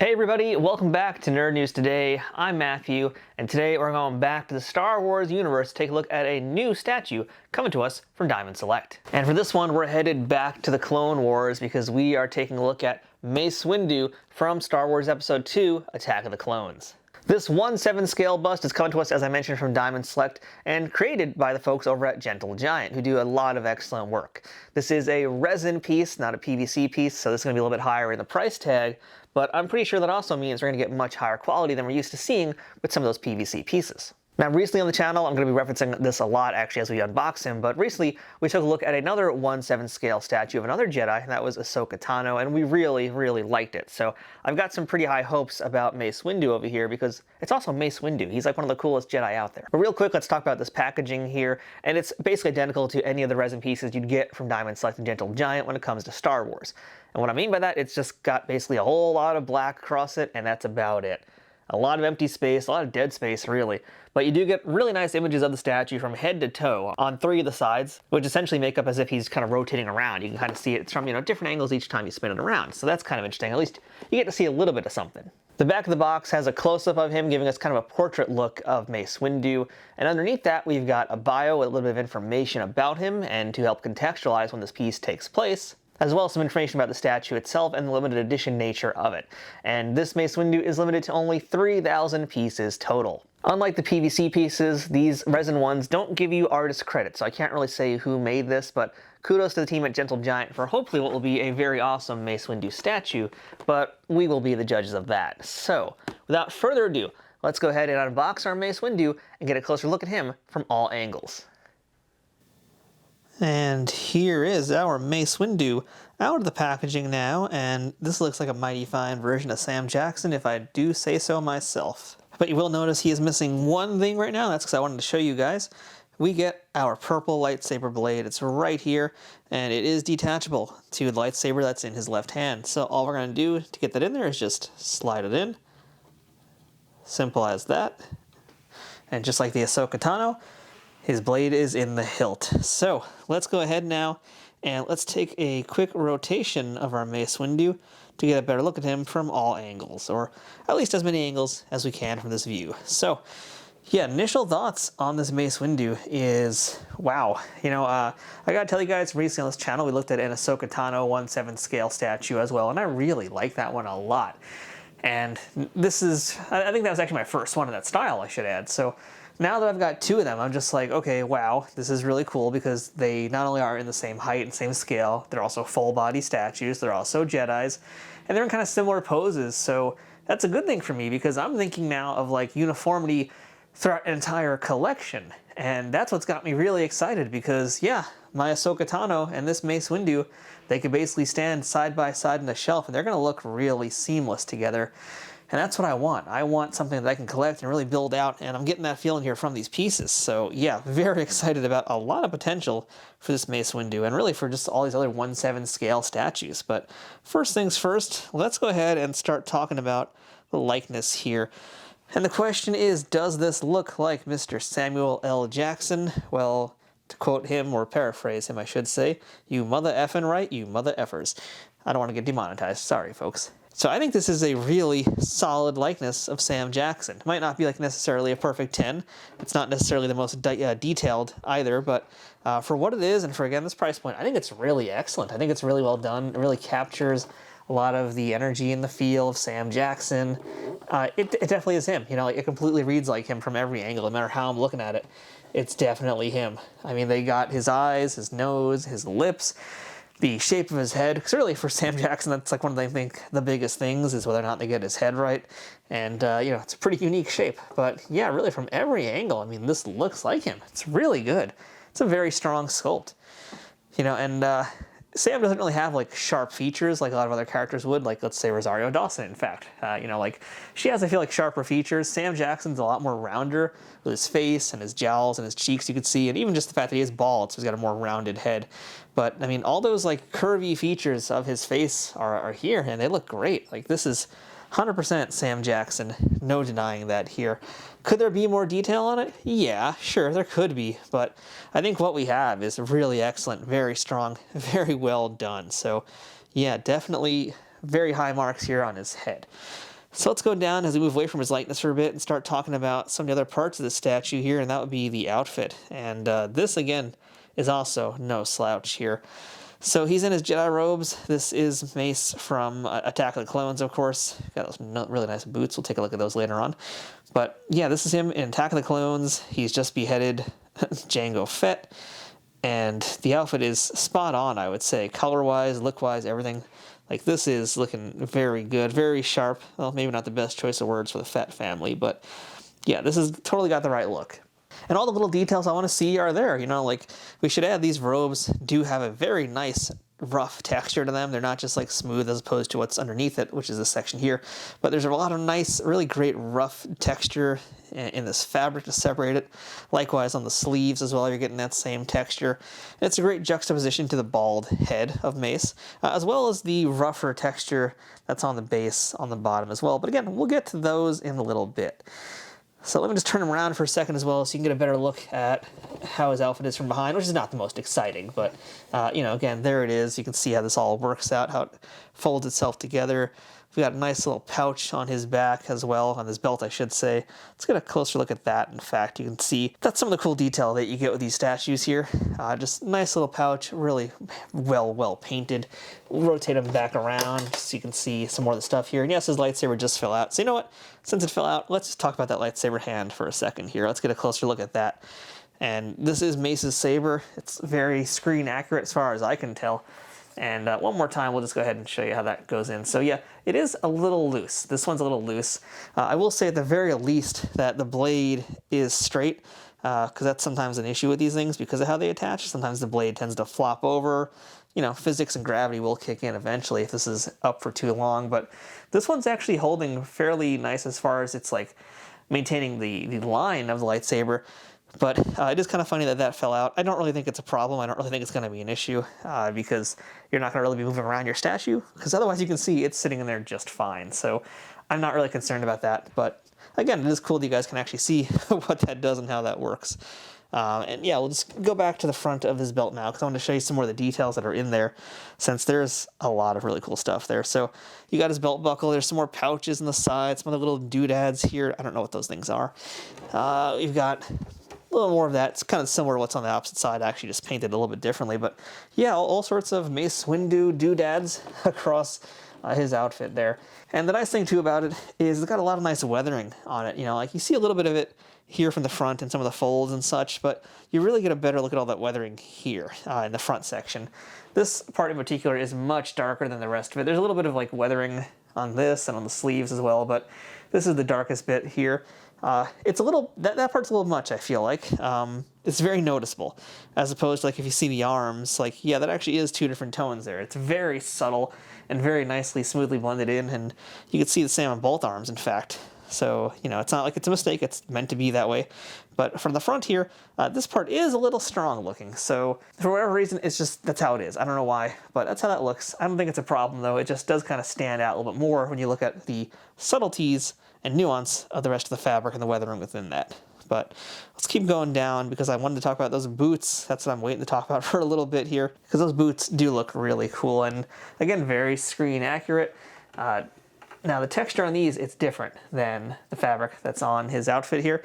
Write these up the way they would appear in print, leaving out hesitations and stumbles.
Hey everybody, welcome back to Nerd News Today. I'm Matthew, and today we're going back to the Star Wars universe to take a look at a new statue coming to us from Diamond Select. And for this one, we're headed back to the Clone Wars because we are taking a look at Mace Windu from Star Wars Episode 2, Attack of the Clones. This 1/7 scale bust is coming to us, as I mentioned, from Diamond Select and created by the folks over at Gentle Giant, who do a lot of excellent work. This is a resin piece, not a PVC piece, so this is going to be a little bit higher in the price tag, but I'm pretty sure that also means we're going to get much higher quality than we're used to seeing with some of those PVC pieces. Now, recently on the channel, I'm going to be referencing this a lot actually as we unbox him, but recently we took a look at another 1/7 scale statue of another Jedi, and that was Ahsoka Tano, and we really liked it. So I've got some pretty high hopes about Mace Windu over here because it's also Mace Windu. He's like one of the coolest Jedi out there. But real quick, let's talk about this packaging here, and it's basically identical to any of the resin pieces you'd get from Diamond Select and Gentle Giant when it comes to Star Wars. And what I mean by that, it's just got basically a whole lot of black across it, and that's about it. A lot of empty space, a lot of dead space really, but you do get really nice images of the statue from head to toe on 3 of the sides, which essentially make up as if he's kind of rotating around. You can kind of see it from, different angles each time you spin it around, so that's kind of interesting. At least you get to see a little bit of something. The back of the box has a close-up of him, giving us kind of a portrait look of Mace Windu, and underneath that we've got a bio with a little bit of information about him, and to help contextualize when this piece takes place, as well as some information about the statue itself and the limited edition nature of it. And this Mace Windu is limited to only 3,000 pieces total. Unlike the PVC pieces, these resin ones don't give you artist credit, so I can't really say who made this, but kudos to the team at Gentle Giant for hopefully what will be a very awesome Mace Windu statue, but we will be the judges of that. So, without further ado, let's go ahead and unbox our Mace Windu and get a closer look at him from all angles. And here is our Mace Windu out of the packaging now, and this looks like a mighty fine version of Sam Jackson, if I do say so myself. But you will notice he is missing one thing right now. That's because I wanted to show you guys. We get our purple lightsaber blade. It's right here, and it is detachable to the lightsaber that's in his left hand. So all we're going to do to get that in there is just slide it in. Simple as that. And just like the Ahsoka Tano, his blade is in the hilt. So let's go ahead now and let's take a quick rotation of our Mace Windu to get a better look at him from all angles, or at least as many angles as we can from this view. So yeah, initial thoughts on this Mace Windu is, wow. I gotta tell you guys, recently on this channel we looked at an Ahsoka Tano 1/7 scale statue as well, and I really like that one a lot. And this is, I think that was actually my first one in that style, I should add. So now that I've got 2 of them, I'm just like, okay, wow, this is really cool because they not only are in the same height and same scale, they're also full body statues, they're also Jedis, and they're in kind of similar poses, so that's a good thing for me because I'm thinking now of like uniformity throughout an entire collection, and that's what's got me really excited because, yeah, my Ahsoka Tano and this Mace Windu, they could basically stand side by side on the shelf, and they're going to look really seamless together. And that's what I want. I want something that I can collect and really build out, and I'm getting that feeling here from these pieces. So yeah, very excited about a lot of potential for this Mace Windu, and really for just all these other 1/7 scale statues. But first things first, let's go ahead and start talking about the likeness here. And the question is, does this look like Mr. Samuel L. Jackson? Well, to quote him, or paraphrase him I should say, you mother effing right, you mother effers. I don't want to get demonetized, sorry folks. So I think this is a really solid likeness of Sam Jackson. It might not be like necessarily a perfect 10. It's not necessarily the most detailed either, but for what it is and for, again, this price point, I think it's really excellent. I think it's really well done. It really captures a lot of the energy and the feel of Sam Jackson. It definitely is him. It completely reads like him from every angle, no matter how I'm looking at it. It's definitely him. I mean, they got his eyes, his nose, his lips, the shape of his head, because really for Sam Jackson, that's like one of the biggest things is whether or not they get his head right, and it's a pretty unique shape, but yeah, really from every angle, I mean, this looks like him. It's really good. It's a very strong sculpt, and Sam doesn't really have like sharp features like a lot of other characters would, like let's say Rosario Dawson, in fact. Like she has, I feel like, sharper features. Sam Jackson's a lot more rounder with his face and his jowls and his cheeks, you could see, and even just the fact that he is bald, so he's got a more rounded head. But I mean, all those like curvy features of his face are here, and they look great. Like this is 100% Sam Jackson, no denying that here. Could there be more detail on it? Yeah, sure, there could be, but I think what we have is really excellent, very strong, very well done. So yeah, definitely very high marks here on his head. So let's go down as we move away from his likeness for a bit and start talking about some of the other parts of the statue here, and that would be the outfit. And this, again, is also no slouch here. So he's in his Jedi robes. This is Mace from Attack of the Clones, of course. Got those really nice boots. We'll take a look at those later on. But yeah, this is him in Attack of the Clones. He's just beheaded Jango Fett. And the outfit is spot on, I would say. Color-wise, look-wise, everything. Like, this is looking very good, very sharp. Well, maybe not the best choice of words for the Fett family, but yeah, this has totally got the right look. And all the little details I want to see are there, you know, like, we should add these robes do have a very nice rough texture to them. They're not just like smooth as opposed to what's underneath it, which is this section here, but there's a lot of nice, really great rough texture in this fabric to separate it. Likewise on the sleeves as well, you're getting that same texture. And it's a great juxtaposition to the bald head of Mace, as well as the rougher texture that's on the base on the bottom as well. But again, we'll get to those in a little bit. So let me just turn him around for a second as well so you can get a better look at how his outfit is from behind, which is not the most exciting, but, you know, again, there it is. You can see how this all works out, how it folds itself together. We've got a nice little pouch on his back as well, on his belt, I should say. Let's get a closer look at that. In fact, you can see that's some of the cool detail that you get with these statues here. Just nice little pouch, really well painted. We'll rotate him back around so you can see some more of the stuff here. And yes, his lightsaber just fell out. So you know what? Since it fell out, let's just talk about that lightsaber hand for a second here. Let's get a closer look at that. And this is Mace's saber. It's very screen accurate as far as I can tell. And one more time, we'll just go ahead and show you how that goes in. So yeah, it is a little loose. This one's a little loose. I will say at the very least that the blade is straight, because that's sometimes an issue with these things because of how they attach. Sometimes the blade tends to flop over. You know, physics and gravity will kick in eventually if this is up for too long. But this one's actually holding fairly nice as far as it's like maintaining the line of the lightsaber. But it is kind of funny that that fell out. I don't really think it's a problem. I don't really think it's going to be an issue because you're not going to really be moving around your statue, because otherwise you can see it's sitting in there just fine. So I'm not really concerned about that. But again, it is cool that you guys can actually see what that does and how that works. And yeah, we'll just go back to the front of his belt now because I want to show you some more of the details that are in there, since there's a lot of really cool stuff there. So you got his belt buckle. There's some more pouches on the side, some other little doodads here. I don't know what those things are. You've got a little more of that. It's kind of similar to what's on the opposite side, actually just painted a little bit differently. But yeah, all sorts of Mace Windu doodads across his outfit there. And the nice thing too about it is it's got a lot of nice weathering on it. You know, like you see a little bit of it here from the front and some of the folds and such, but you really get a better look at all that weathering here in the front section. This part in particular is much darker than the rest of it. There's a little bit of like weathering on this and on the sleeves as well, but this is the darkest bit here. It's a little, that part's a little much, I feel like. It's very noticeable, as opposed to like if you see the arms, like, yeah, that actually is two different tones there. It's very subtle and very nicely, smoothly blended in, and you can see the same on both arms, in fact. So, you know, it's not like it's a mistake, it's meant to be that way. But from the front here, this part is a little strong looking, so for whatever reason, it's just, that's how it is. I don't know why, but that's how that looks. I don't think it's a problem, though. It just does kind of stand out a little bit more when you look at the subtleties and nuance of the rest of the fabric and the weathering within that. But let's keep going down because I wanted to talk about those boots. That's what I'm waiting to talk about for a little bit here, because those boots do look really cool and, again, very screen accurate. Now, the texture on these, it's different than the fabric that's on his outfit here.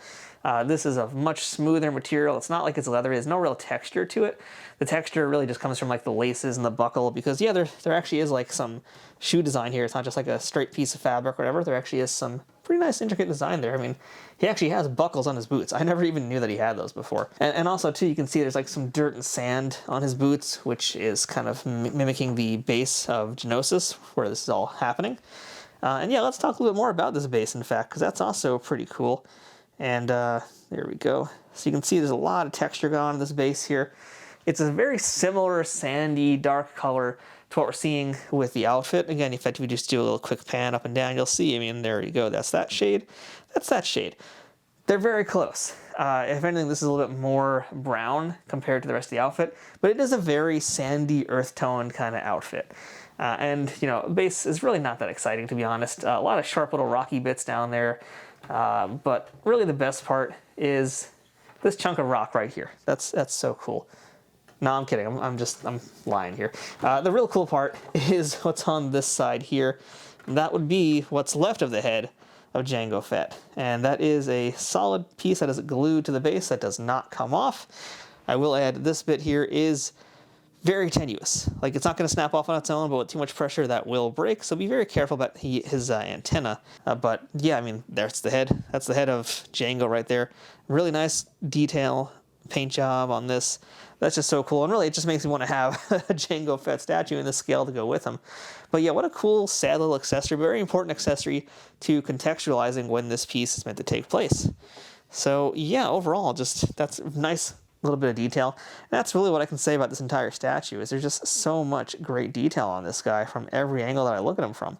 This is a much smoother material. It's not like it's leather. There's no real texture to it. The texture really just comes from like the laces and the buckle, because yeah, there actually is like some shoe design here. It's not just like a straight piece of fabric or whatever. There actually is some pretty nice intricate design there. I mean, he actually has buckles on his boots. I never even knew that he had those before. And also too, you can see there's like some dirt and sand on his boots, which is kind of mimicking the base of Geonosis, where this is all happening. And yeah, let's talk a little bit more about this base, in fact, because that's also pretty cool. And there we go. So you can see there's a lot of texture going on in this base here. It's a very similar sandy, dark color to what we're seeing with the outfit. Again, in fact, if we just do a little quick pan up and down, you'll see, I mean, there you go. That's that shade. That's that shade. They're very close. If anything, this is a little bit more brown compared to the rest of the outfit, but it is a very sandy, earth tone kind of outfit. And, you know, base is really not that exciting, to be honest. A lot of sharp little rocky bits down there. But really the best part is this chunk of rock right here. That's so cool. No, I'm kidding. I'm lying here. The real cool part is what's on this side here. that would be what's left of the head of Jango Fett. And that is a solid piece that is glued to the base that does not come off. I will add this bit here is very tenuous. Like, it's not going to snap off on its own, but with too much pressure that will break, so be very careful about his antenna. But yeah, I mean, there's the head. That's the head of Jango right there. Really nice detail, paint job on this. That's just so cool, and really it just makes me want to have a Jango Fett statue in the scale to go with him. But yeah, what a cool, sad little accessory, very important accessory to contextualizing when this piece is meant to take place. So yeah, overall, just that's nice little bit of detail. And that's really what I can say about this entire statue, is there's just so much great detail on this guy from every angle that I look at him from.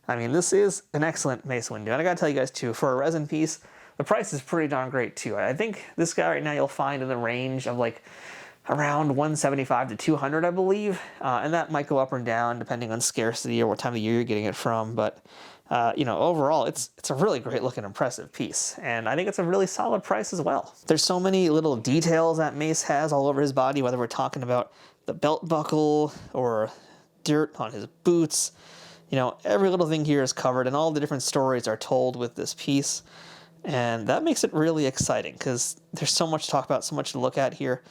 I mean, this is an excellent Mace Windu, and I gotta tell you guys too, for a resin piece, the price is pretty darn great too. I think this guy right now you'll find in the range of like around 175 to 200, I believe, and that might go up or down depending on scarcity or what time of the year you're getting it from, but you know, overall, it's a really great looking, impressive piece, and I think it's a really solid price as well. There's so many little details that Mace has all over his body, whether we're talking about the belt buckle or dirt on his boots. You know, every little thing here is covered, and all the different stories are told with this piece, and that makes it really exciting because there's so much to talk about, so much to look at here.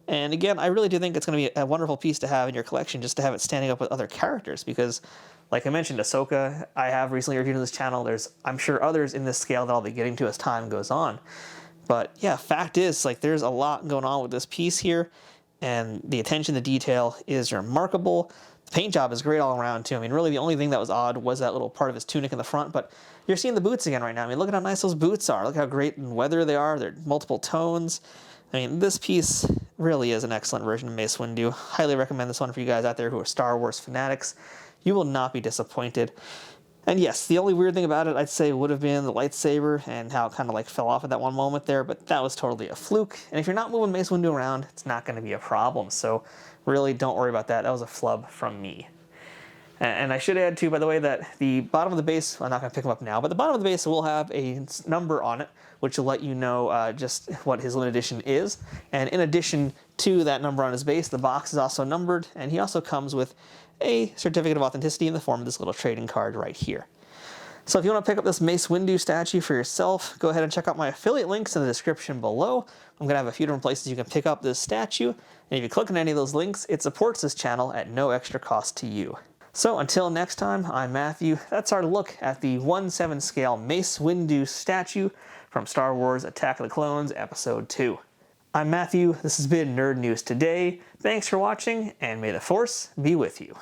And again, I really do think it's going to be a wonderful piece to have in your collection, just to have it standing up with other characters, because like I mentioned, Ahsoka, I have recently reviewed on this channel. There's, I'm sure, others in this scale that I'll be getting to as time goes on. But yeah, fact is, like, there's a lot going on with this piece here, and the attention to detail is remarkable. The paint job is great all around, too. I mean, really, the only thing that was odd was that little part of his tunic in the front, but you're seeing the boots again right now. I mean, look at how nice those boots are. Look how great in weather they are. They're multiple tones. I mean, this piece really is an excellent version of Mace Windu. Highly recommend this one for you guys out there who are Star Wars fanatics. You will not be disappointed. And yes, the only weird thing about it, I'd say, would have been the lightsaber and how it kind of like fell off at that one moment there, but that was totally a fluke. And if you're not moving Mace Windu around, it's not going to be a problem. So really don't worry about that. That was a flub from me. And I should add too, by the way, that the bottom of the base, I'm not going to pick them up now, but the bottom of the base will have a number on it, which will let you know just what his limited edition is. And in addition to that number on his base, the box is also numbered, and he also comes with a certificate of authenticity in the form of this little trading card right here. So if you want to pick up this Mace Windu statue for yourself, go ahead and check out my affiliate links in the description below. I'm going to have a few different places you can pick up this statue, and if you click on any of those links, it supports this channel at no extra cost to you. So until next time, I'm Matthew. That's our look at the 1/7 scale Mace Windu statue from Star Wars Attack of the Clones Episode 2. I'm Matthew. This has been Nerd News Today. Thanks for watching, and may the Force be with you.